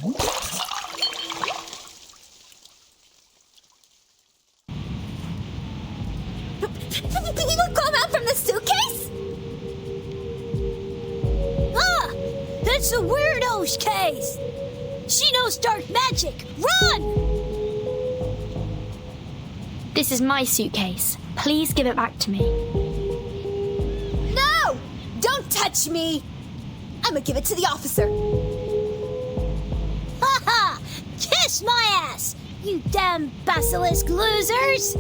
You come out from the suitcase? Ah! That's the weirdo's case! She knows dark magic! Run! This is my suitcase. Please give it back to me. No! Don't touch me! I'm gonna give it to the officer. Ha ha! Kiss my ass, you damn basilisk losers!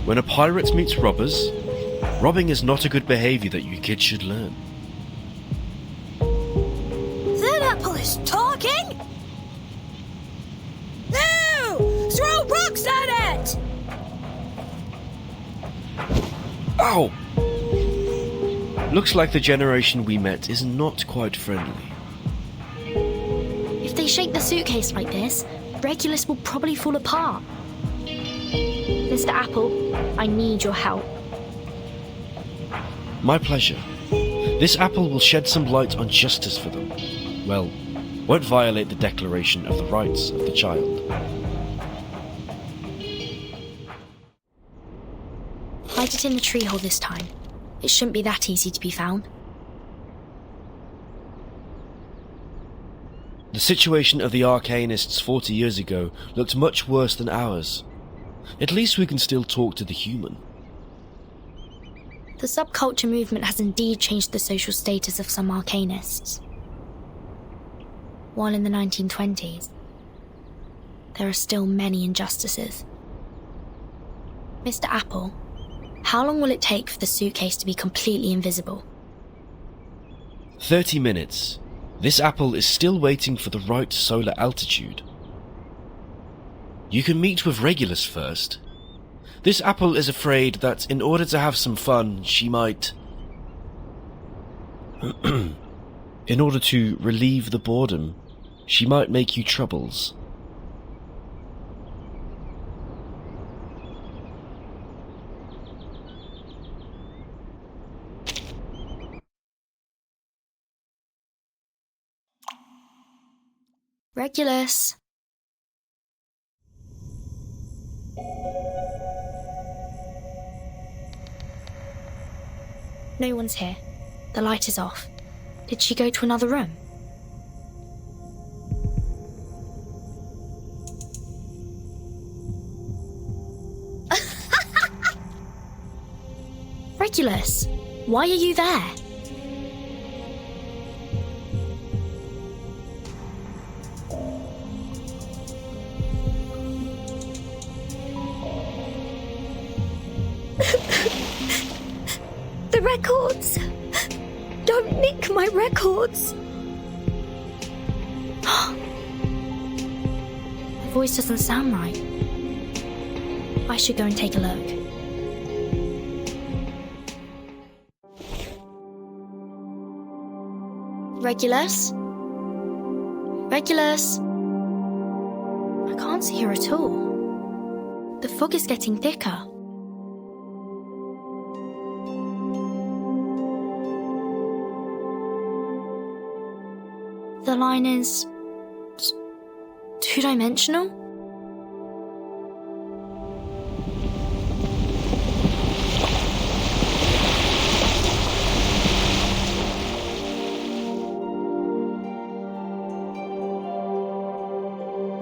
When a pirate meets robbers, robbing is not a good behaviour that you kids should learn. That apple is talking? No! Throw rocks at it! Ow! Looks like the generation we met is not quite friendly. If they shake the suitcase like this, Regulus will probably fall apart. Mr. Apple, I need your help. My pleasure. This apple will shed some light on justice for them. Well, won't violate the Declaration of the Rights of the Child. Hide it in the tree hole this time. It shouldn't be that easy to be found. The situation of the Arcanists 40 years ago looked much worse than ours. At least we can still talk to the human. The subculture movement has indeed changed the social status of some Arcanists. While in the 1920s, there are still many injustices. Mr. Apple, how long will it take for the suitcase to be completely invisible? 30 minutes. This apple is still waiting for the right solar altitude. You can meet with Regulus first. This apple is afraid that in order to have some fun, she might... in order to relieve the boredom, she might make you troubles. Regulus. No one's here. The light is off. Did she go to another room? Regulus, why are you there? The records! Don't nick my records! The voice doesn't sound right. I should go and take a look. Regulus? Regulus? I can't see her at all. The fog is getting thicker. The line is... two-dimensional?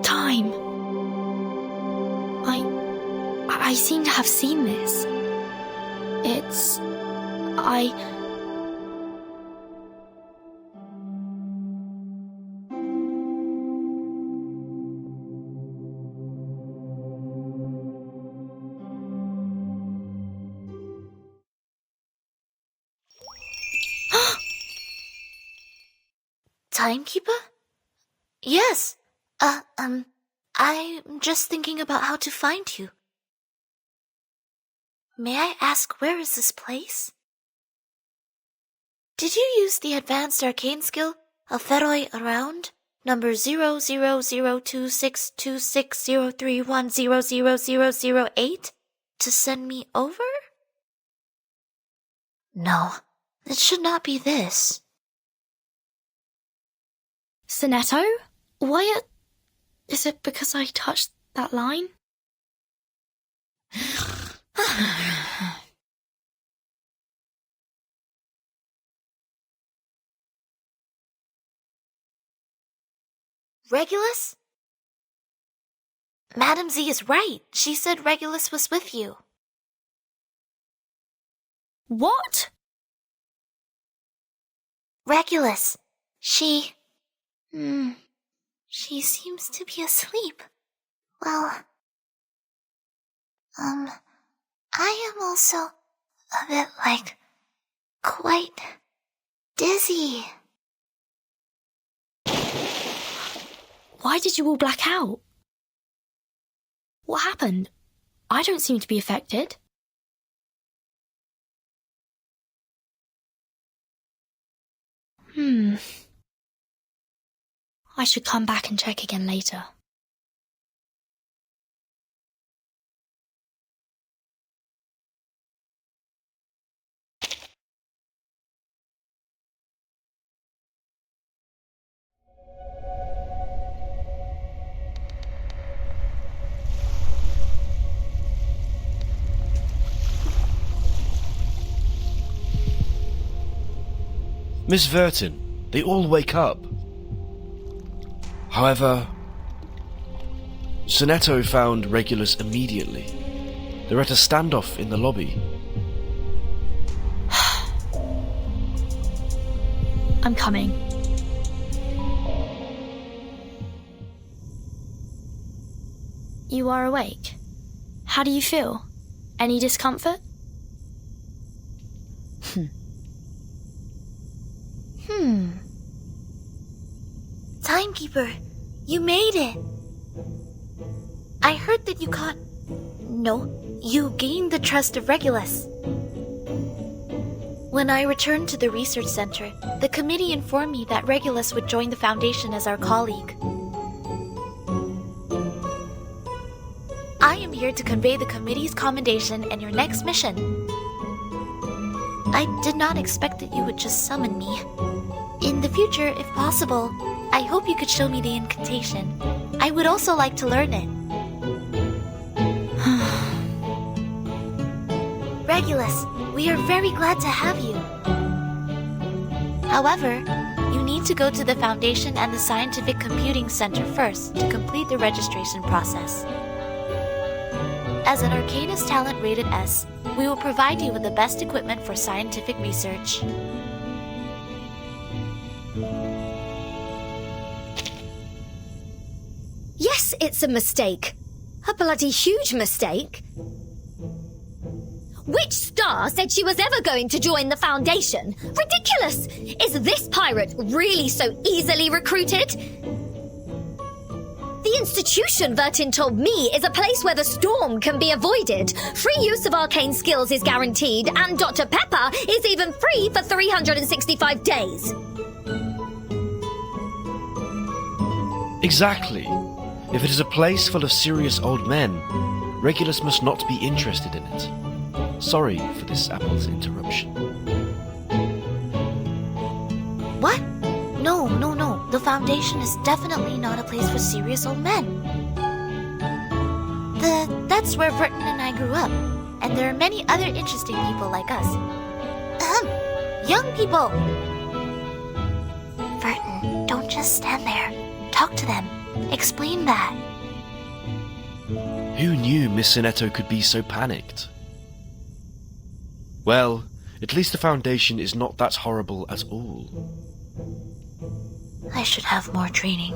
Time. I seem to have seen this. It's... Timekeeper? Yes. I'm just thinking about how to find you. May I ask, where is this place? Did you use the advanced arcane skill, Alferoi Around, number 0002626031000008, to send me over? No, it should not be this. Sonetto? Why is it because I touched that line? Regulus? Madam Z is right. She said Regulus was with you. What? Regulus. She seems to be asleep. Well, I am also a bit, quite dizzy. Why did you all black out? What happened? I don't seem to be affected. I should come back and check again later. Miss Vertin, they all wake up. However, Sonetto found Regulus immediately. They're at a standoff in the lobby. I'm coming. You are awake. How do you feel? Any discomfort? Timekeeper, you made it. I heard that you gained the trust of Regulus. When I returned to the research center, the committee informed me that Regulus would join the Foundation as our colleague. I am here to convey the committee's commendation and your next mission. I did not expect that you would just summon me. In the future, if possible, I hope you could show me the incantation. I would also like to learn it. Regulus, we are very glad to have you. However, you need to go to the Foundation and the Scientific Computing Center first to complete the registration process. As an Arcanist talent rated S, we will provide you with the best equipment for scientific research. Yes, it's a mistake. A bloody huge mistake. Which star said she was ever going to join the Foundation? Ridiculous! Is this pirate really so easily recruited? The institution, Vertin told me, is a place where the storm can be avoided. Free use of arcane skills is guaranteed, and Dr. Pepper is even free for 365 days. Exactly. If it is a place full of serious old men, Regulus must not be interested in it. Sorry for this Apple's interruption. What? No. The Foundation is definitely not a place for serious old men. That's where Vertin and I grew up, and there are many other interesting people like us. Young people! Vertin, don't just stand there. Talk to them. Explain that. Who knew Miss Sonetto could be so panicked? Well, at least the Foundation is not that horrible at all. I should have more training.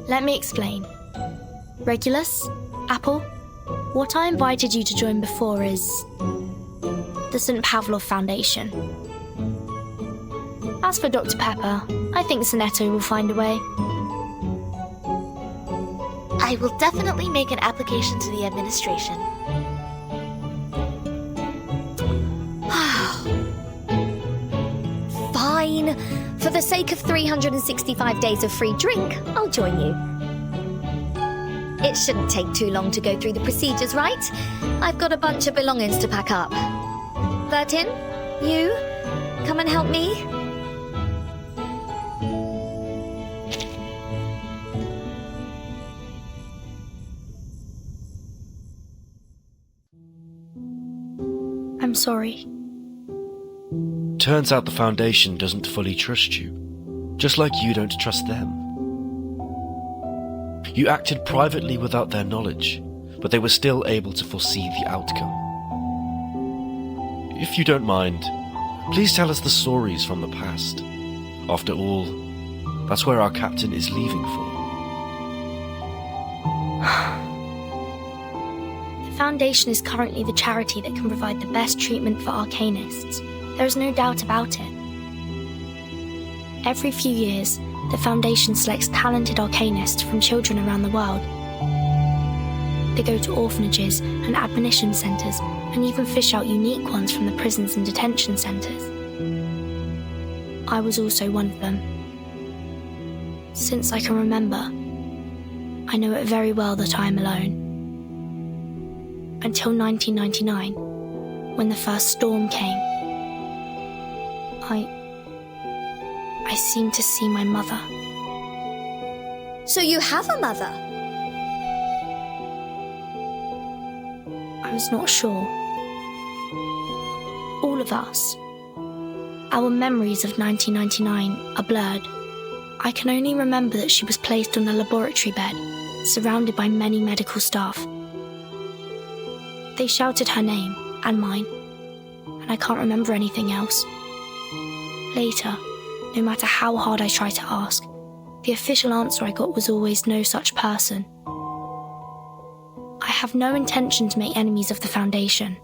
Let me explain. Regulus, Apple, what I invited you to join before is the St. Pavlov Foundation. As for Dr. Pepper, I think Sonetto will find a way. I will definitely make an application to the administration. Fine. For the sake of 365 days of free drink, I'll join you. It shouldn't take too long to go through the procedures, right? I've got a bunch of belongings to pack up. 13, you, come and help me. I'm sorry. Turns out the Foundation doesn't fully trust you, just like you don't trust them. You acted privately without their knowledge, but they were still able to foresee the outcome. If you don't mind, please tell us the stories from the past. After all, that's where our captain is leaving for. The Foundation is currently the charity that can provide the best treatment for Arcanists. There is no doubt about it. Every few years, the Foundation selects talented Arcanists from children around the world. They go to orphanages and admonition centres and even fish out unique ones from the prisons and detention centres. I was also one of them. Since I can remember, I know it very well that I am alone. Until 1999, when the first storm came. I seemed to see my mother. So you have a mother? I was not sure. All of us. Our memories of 1999 are blurred. I can only remember that she was placed on a laboratory bed, surrounded by many medical staff. They shouted her name, and mine, and I can't remember anything else. Later, no matter how hard I tried to ask, the official answer I got was always no such person. I have no intention to make enemies of the Foundation.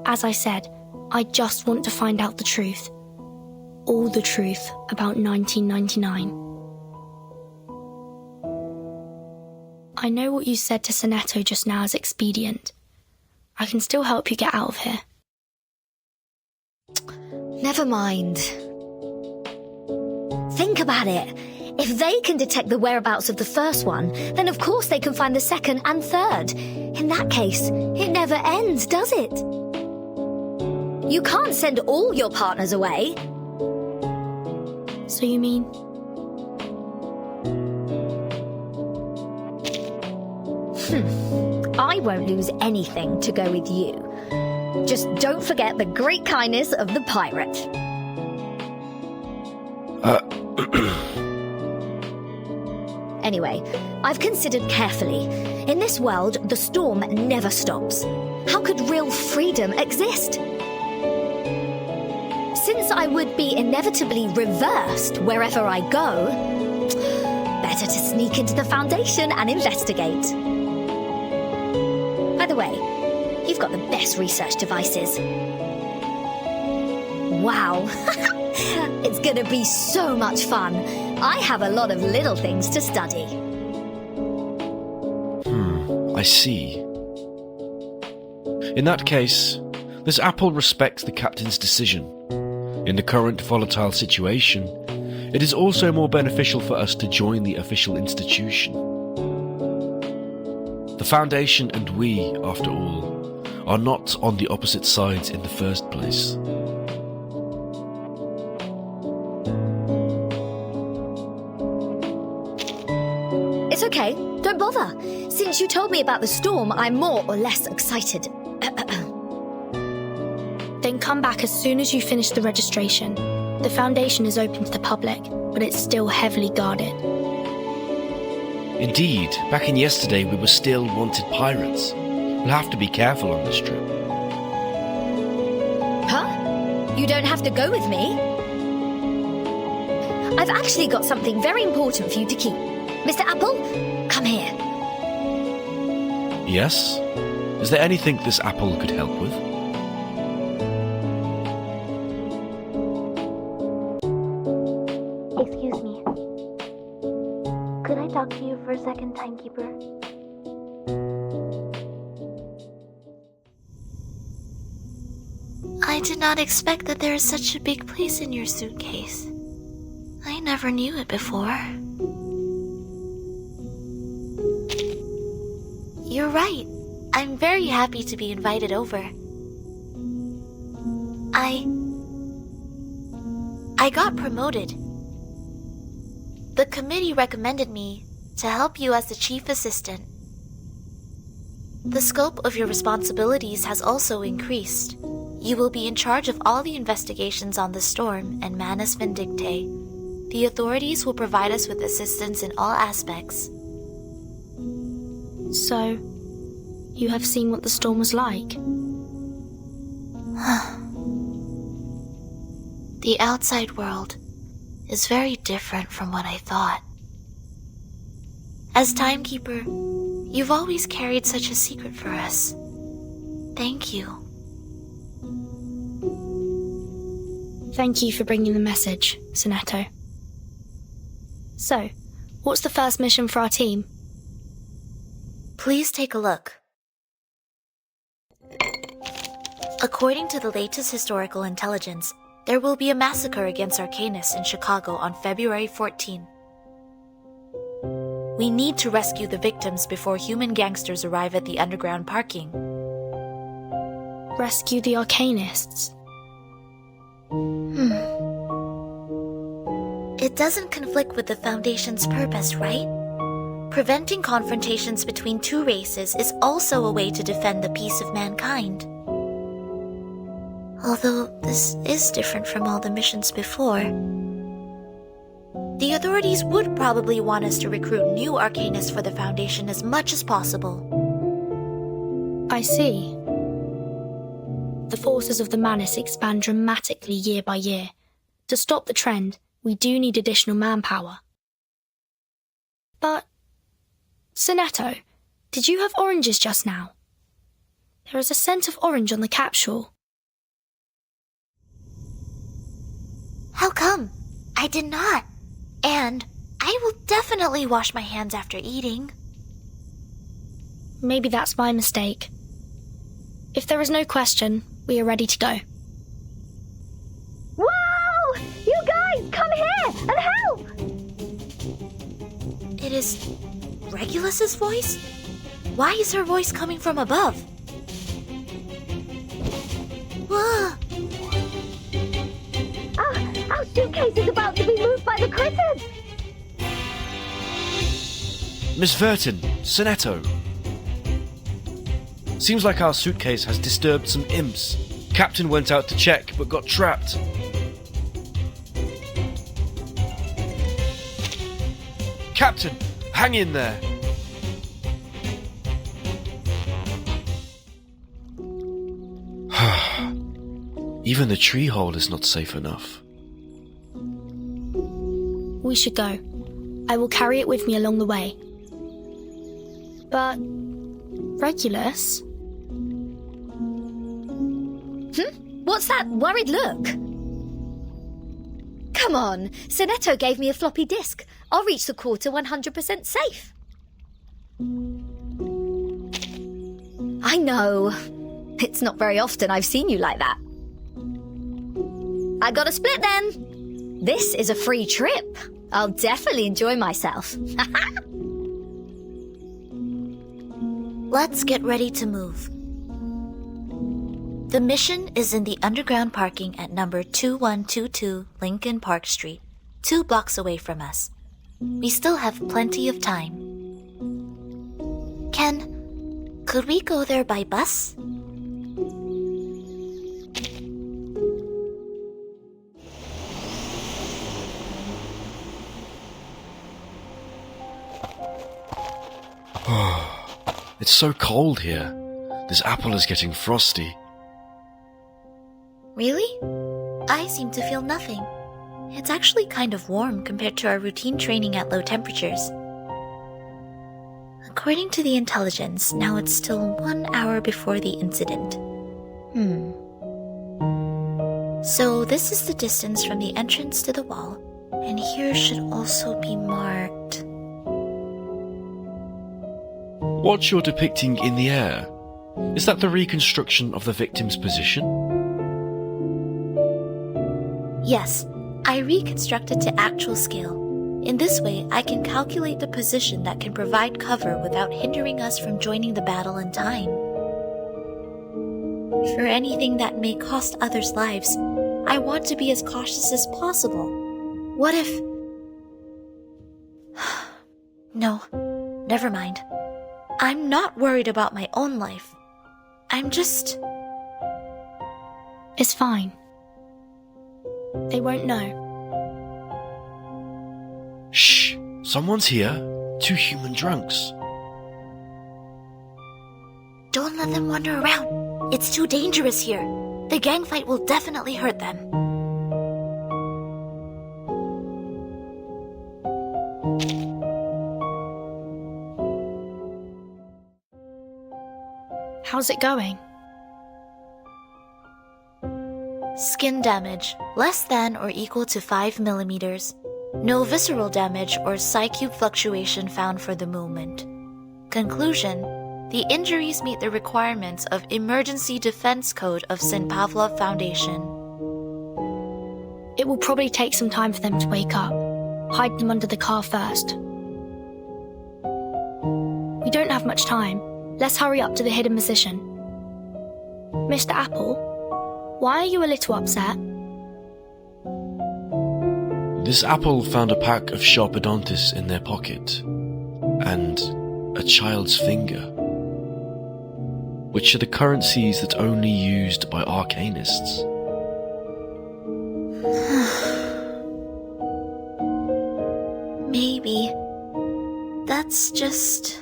As I said, I just want to find out the truth. All the truth about 1999. I know what you said to Sonetto just now is expedient. I can still help you get out of here. Never mind. Think about it. If they can detect the whereabouts of the first one, then of course they can find the second and third. In that case, it never ends, does it? You can't send all your partners away. So you mean... I won't lose anything to go with you. Just don't forget the great kindness of the pirate. Anyway, I've considered carefully. In this world, the storm never stops. How could real freedom exist? Since I would be inevitably reversed wherever I go, better to sneak into the Foundation and investigate. By the way, you've got the best research devices. Wow. It's gonna be so much fun. I have a lot of little things to study. I see. In that case, this apple respects the captain's decision. In the current volatile situation, it is also more beneficial for us to join the official institution. The Foundation and we, after all, are not on the opposite sides in the first place. It's okay, don't bother. Since you told me about the storm, I'm more or less excited. Then come back as soon as you finish the registration. The Foundation is open to the public, but it's still heavily guarded. Indeed, back in yesterday we were still wanted pirates. We'll have to be careful on this trip. Huh? You don't have to go with me? I've actually got something very important for you to keep. Mr. Apple, come here. Yes? Is there anything this apple could help with? Excuse me. Could I talk to you for a second, timekeeper? I did not expect that there is such a big place in your suitcase. I never knew it before. You're right. I'm very happy to be invited over. I got promoted. The committee recommended me to help you as the chief assistant. The scope of your responsibilities has also increased. You will be in charge of all the investigations on the storm and Manus Vindictae. The authorities will provide us with assistance in all aspects. So, you have seen what the storm was like? The outside world is very different from what I thought. As timekeeper, you've always carried such a secret for us. Thank you. Thank you for bringing the message, Sonetto. So, what's the first mission for our team? Please take a look. According to the latest historical intelligence, there will be a massacre against Arcanus in Chicago on February 14. We need to rescue the victims before human gangsters arrive at the underground parking. Rescue the Arcanists? It doesn't conflict with the Foundation's purpose, right? Preventing confrontations between two races is also a way to defend the peace of mankind. Although this is different from all the missions before. The authorities would probably want us to recruit new Arcanists for the Foundation as much as possible. I see. The forces of the Manus expand dramatically year by year. To stop the trend, we do need additional manpower. But, Sonetto, did you have oranges just now? There is a scent of orange on the capsule. How come? I did not. And I will definitely wash my hands after eating. Maybe that's my mistake. If there is no question, we are ready to go. Whoa! You guys, come here and help! It is Regulus's voice? Why is her voice coming from above? Whoa! Our suitcase is about to be moved by the critters! Miss Vertin, Sonetto. Seems like our suitcase has disturbed some imps. Captain went out to check, but got trapped. Captain, hang in there. Even the tree hole is not safe enough. We should go. I will carry it with me along the way. But, Regulus? What's that worried look? Come on, Sonetto gave me a floppy disk. I'll reach the quarter 100% safe. I know. It's not very often I've seen you like that. I got a split then. This is a free trip. I'll definitely enjoy myself. Let's get ready to move. The mission is in the underground parking at number 2122 Lincoln Park Street, 2 blocks away from us. We still have plenty of time. Ken, could we go there by bus? It's so cold here. This apple is getting frosty. Really? I seem to feel nothing. It's actually kind of warm compared to our routine training at low temperatures. According to the intelligence, now it's still 1 hour before the incident. So this is the distance from the entrance to the wall, and here should also be marked. What you're depicting in the air, is that the reconstruction of the victim's position? Yes, I reconstructed to actual scale. In this way, I can calculate the position that can provide cover without hindering us from joining the battle in time. For anything that may cost others' lives, I want to be as cautious as possible. What if... No, never mind. I'm not worried about my own life. I'm just... It's fine. They won't know. Shh! Someone's here. 2 human drunks. Don't let them wander around. It's too dangerous here. The gang fight will definitely hurt them. How's it going? Skin damage, less than or equal to 5 millimeters. No visceral damage or psyche fluctuation found for the moment. Conclusion: the injuries meet the requirements of Emergency Defense Code of St. Pavlov Foundation. It will probably take some time for them to wake up. Hide them under the car first. We don't have much time. Let's hurry up to the hidden position. Mr. Apple, why are you a little upset? This apple found a pack of Sharpodontis in their pocket, and a child's finger, which are the currencies that only used by arcanists. Maybe. That's just...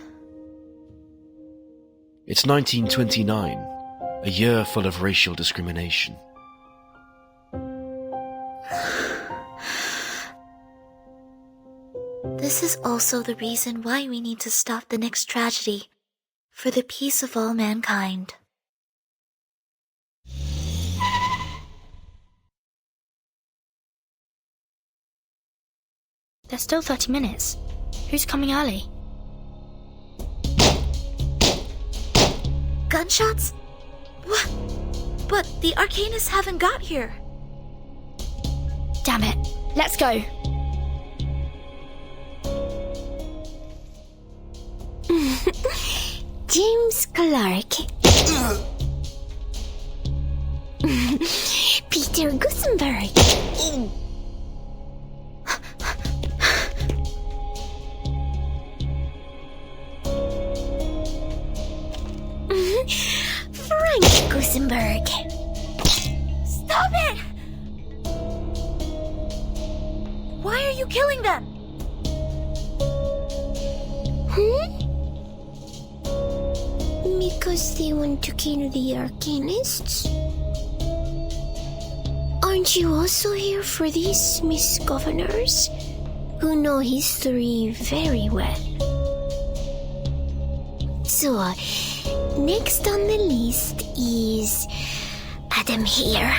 It's 1929, a year full of racial discrimination. This is also the reason why we need to stop the next tragedy, for the peace of all mankind. There's still 30 minutes. Who's coming early? Gunshots? What? But the Arcanists haven't got here. Damn it. Let's go. James Clark. Peter Gusenberg. Frank Gusenberg. Stop it! Why are you killing them? Because they want to kill the Arcanists? Aren't you also here for these, Miss Governors, who know history very well? So, next on the list is Adam here.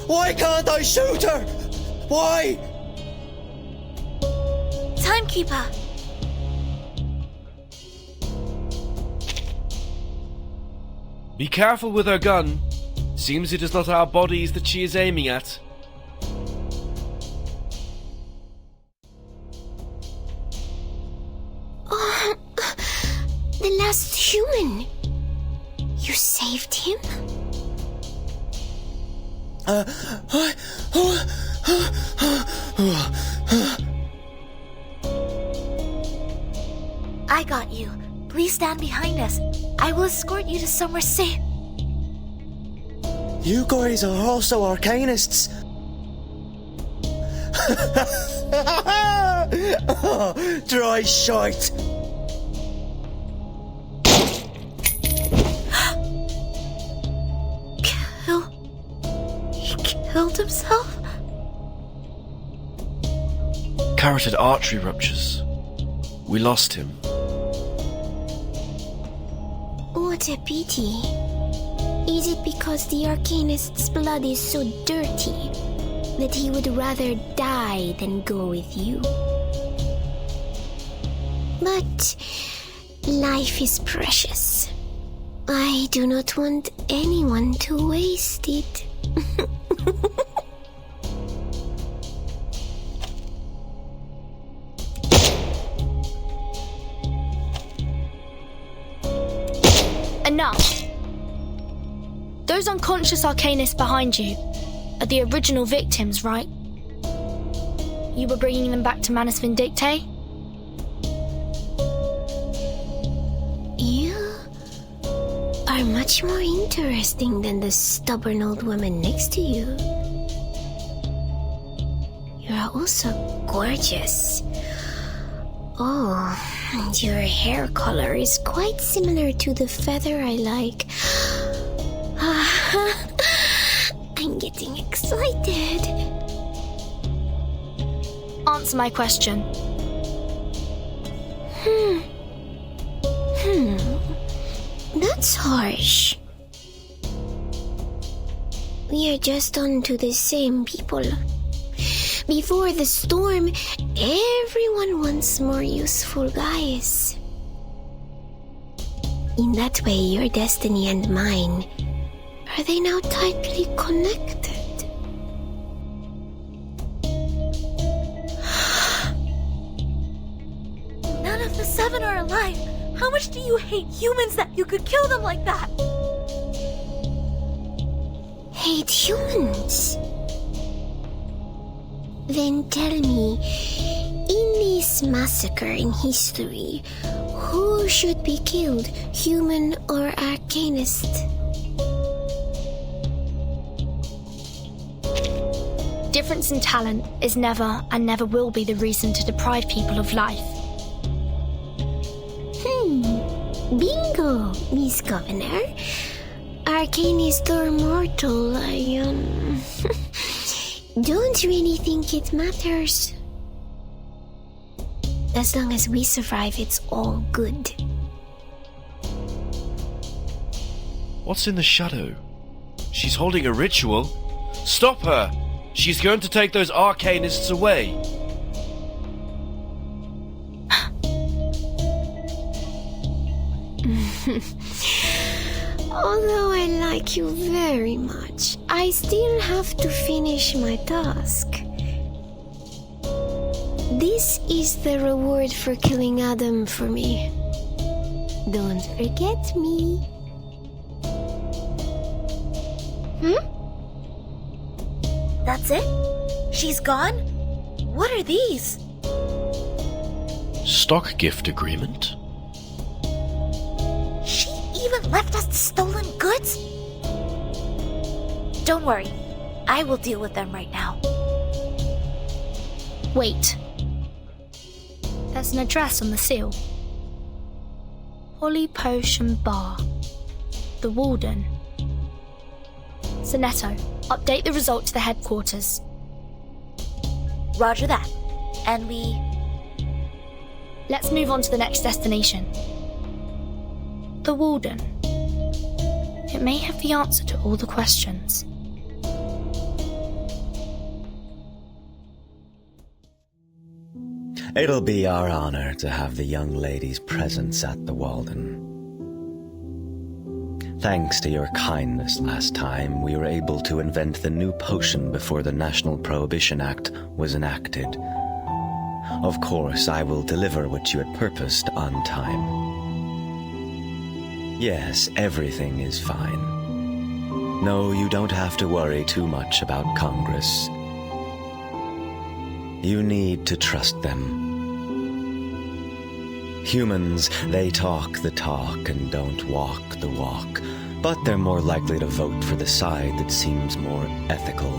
Why can't I shoot her? Why? Timekeeper! Be careful with her gun. Seems it is not our bodies that she is aiming at. Oh, the last human. You saved him? I got you. Please stand behind us. I will escort you to somewhere safe. You guys are also Arcanists. Dry shite. He killed himself? Carotid artery ruptures. We lost him. What a pity. Is it because the Arcanist's blood is so dirty that he would rather die than go with you? But life is precious. I do not want anyone to waste it. Enough! Those unconscious arcanists behind you are the original victims, right? You were bringing them back to Manus Vindictae? You are much more interesting than the stubborn old woman next to you. You're also gorgeous. Oh, and your hair color is quite similar to the feather I like. I'm getting excited. Answer my question. That's harsh. We are just on to the same people. Before the storm, everyone wants more useful guys. In that way, your destiny and mine, are they now tightly connected? None of the 7 are alive. How much do you hate humans that you could kill them like that? Hate humans? Then tell me, in this massacre in history, who should be killed, human or arcanist? Difference in talent is never and never will be the reason to deprive people of life. Bingo, Miss Governor. Arcanist or mortal, I don't really think it matters. As long as we survive, it's all good. What's in the shadow? She's holding a ritual. Stop her! She's going to take those arcanists away. Although I like you very much, I still have to finish my task. This is the reward for killing Adam for me. Don't forget me. That's it? She's gone? What are these? Stock gift agreement? She even left us the stolen goods? Don't worry. I will deal with them right now. Wait. There's an address on the seal. Holly Potion Bar. The Warden. Sonetto, update the result to the headquarters. Roger that. And we... Let's move on to the next destination. The Warden. It may have the answer to all the questions. It'll be our honor to have the young lady's presence at the Walden. Thanks to your kindness last time, we were able to invent the new potion before the National Prohibition Act was enacted. Of course, I will deliver what you had purposed on time. Yes, everything is fine. No, you don't have to worry too much about Congress. You need to trust them. Humans, they talk the talk and don't walk the walk, but they're more likely to vote for the side that seems more ethical.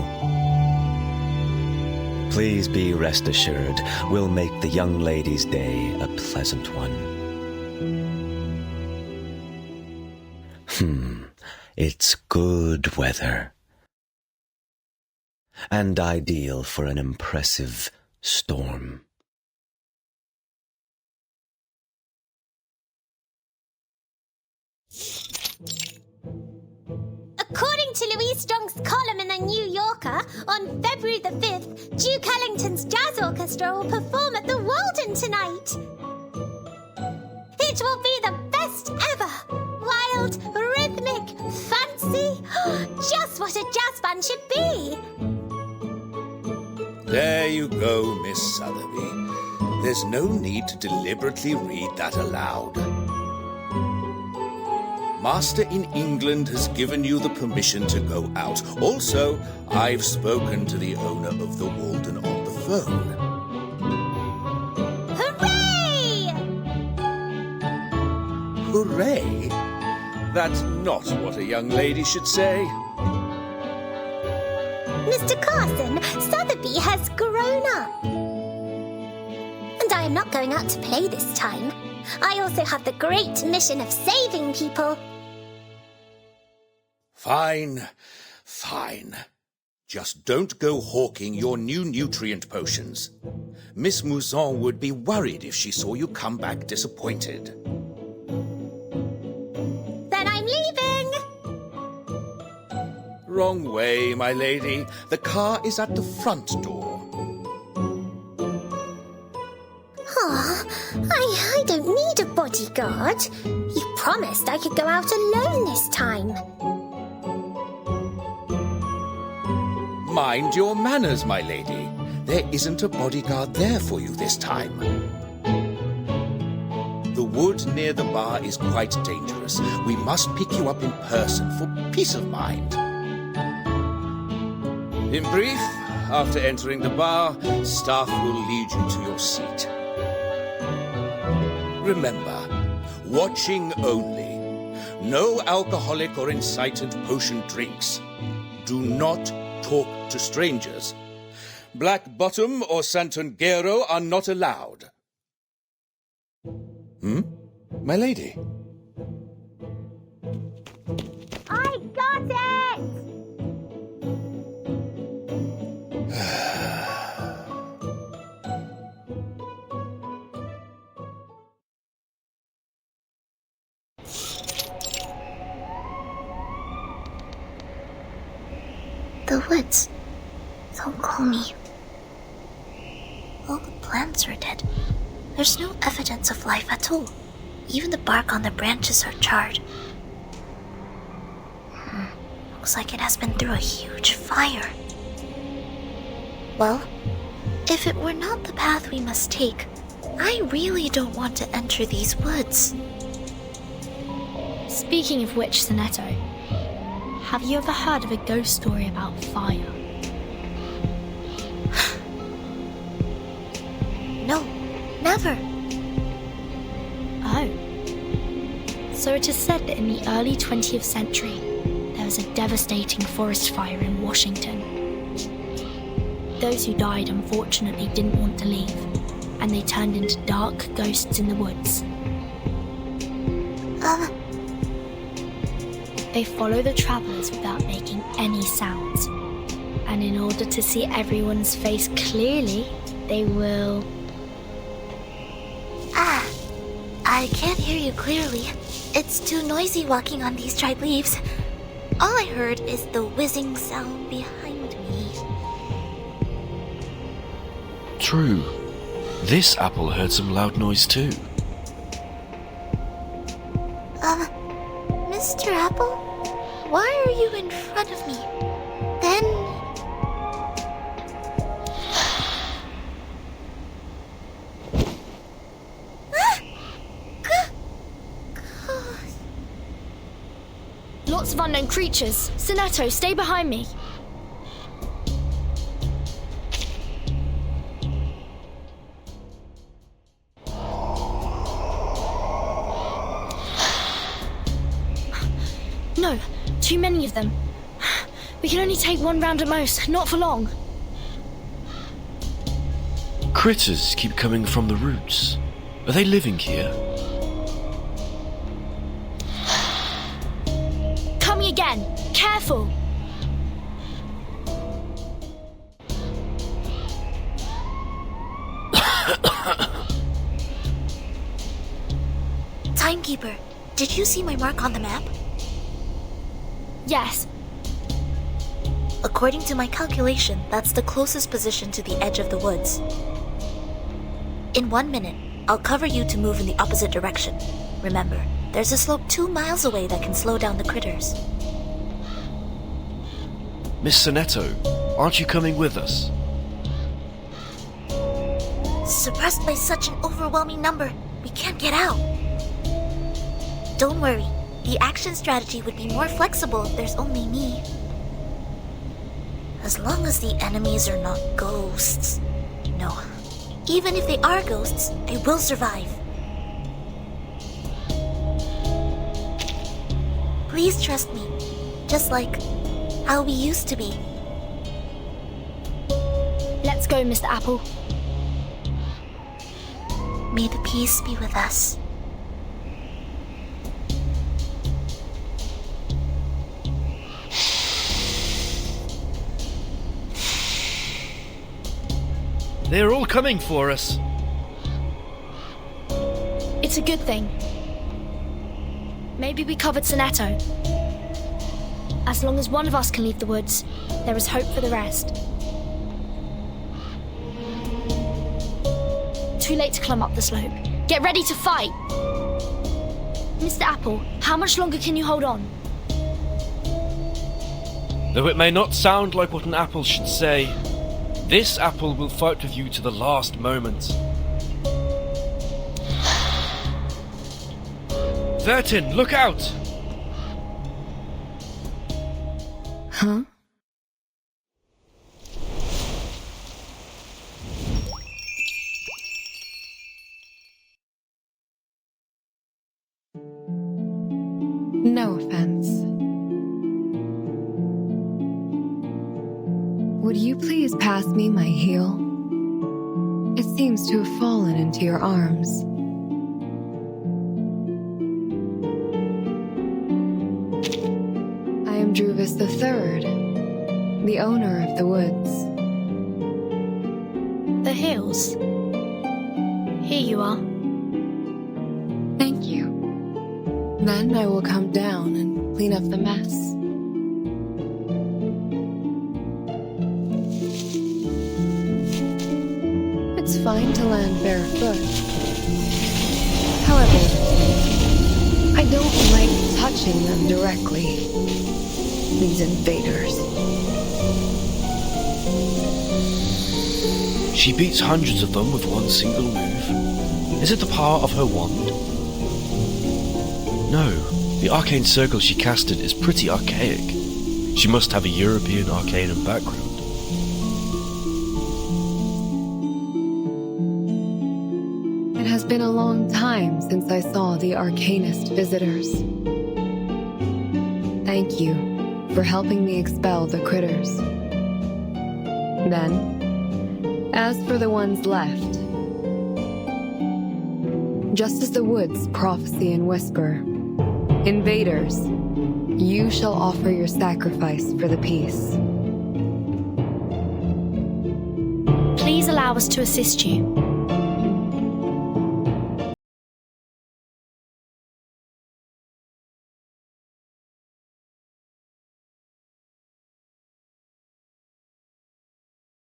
Please be rest assured, we'll make the young lady's day a pleasant one. It's good weather. And ideal for an impressive storm. According to Louise Strong's column in The New Yorker, on February the 5th, Duke Ellington's Jazz Orchestra will perform at the Walden tonight. It will be the best ever. Wild, rhythmic, fancy. Just what a jazz band should be. There you go, Miss Sotheby. There's no need to deliberately read that aloud. Master in England has given you the permission to go out. Also, I've spoken to the owner of the Walden on the phone. Hooray! Hooray? That's not what a young lady should say. Mr. Carson, Sotheby has grown up. And I am not going out to play this time. I also have the great mission of saving people. Fine, fine. Just don't go hawking your new nutrient potions. Miss Mouzon would be worried if she saw you come back disappointed. Then I'm leaving. Wrong way, my lady. The car is at the front door. Aw, I don't need a bodyguard. You promised I could go out alone this time. Mind your manners, my lady. There isn't a bodyguard there for you this time. The wood near the bar is quite dangerous. We must pick you up in person for peace of mind. In brief, after entering the bar, staff will lead you to your seat. Remember, watching only. No alcoholic or incitant potion drinks. Do not talk to strangers. Black Bottom or Santangero are not allowed. My lady? I got it! The woods. Don't call me. All the plants are dead. There's no evidence of life at all. Even the bark on the branches are charred. Looks like it has been through a huge fire. Well, if it were not the path we must take, I really don't want to enter these woods. Speaking of which, Sonetto, have you ever heard of a ghost story about fire? No, never. Oh. So it is said that in the early 20th century, there was a devastating forest fire in Washington. Those who died unfortunately didn't want to leave, and they turned into dark ghosts in the woods. They follow the travelers without making any sounds, and in order to see everyone's face clearly, they will... I can't hear you clearly. It's too noisy walking on these dried leaves. All I heard is the whizzing sound behind me. True. This apple heard some loud noise too. Mr. Apple? Why are you in front of me? Then... Lots of unknown creatures. Sonetto, stay behind me. No, too many of them. We can only take one round at most, not for long. Critters keep coming from the roots. Are they living here? Coming again. Careful. Timekeeper, did you see my mark on the map? Yes. According to my calculation, that's the closest position to the edge of the woods. In 1 minute, I'll cover you to move in the opposite direction. Remember, there's a slope 2 miles away that can slow down the critters. Miss Sonetto, aren't you coming with us? Suppressed by such an overwhelming number, we can't get out. Don't worry, the action strategy would be more flexible if there's only me. As long as the enemies are not ghosts. No. Even if they are ghosts, they will survive. Please trust me, just like how we used to be. Let's go, Mr. Apple. May the peace be with us. They're all coming for us. It's a good thing. Maybe we covered Sonetto. As long as one of us can leave the woods, there is hope for the rest. Too late to climb up the slope. Get ready to fight! Mr. Apple, how much longer can you hold on? Though it may not sound like what an apple should say, this apple will fight with you to the last moment. Vertin, look out! Huh? No offense. Would you please pass me my heel? It seems to have fallen into your arms. I am Druvis III, the owner of the woods. The hills. Here you are. Thank you. Then I will come down and clean up the mess. It's fine to land barefoot. However, I don't like touching them directly. These invaders. She beats hundreds of them with one single move. Is it the power of her wand? No, the arcane circle she casted is pretty archaic. She must have a European arcanum background. It has been a long time since I saw the Arcanist visitors. Thank you for helping me expel the critters. Then, as for the ones left, just as the woods prophesy and whisper, invaders, you shall offer your sacrifice for the peace. Please allow us to assist you.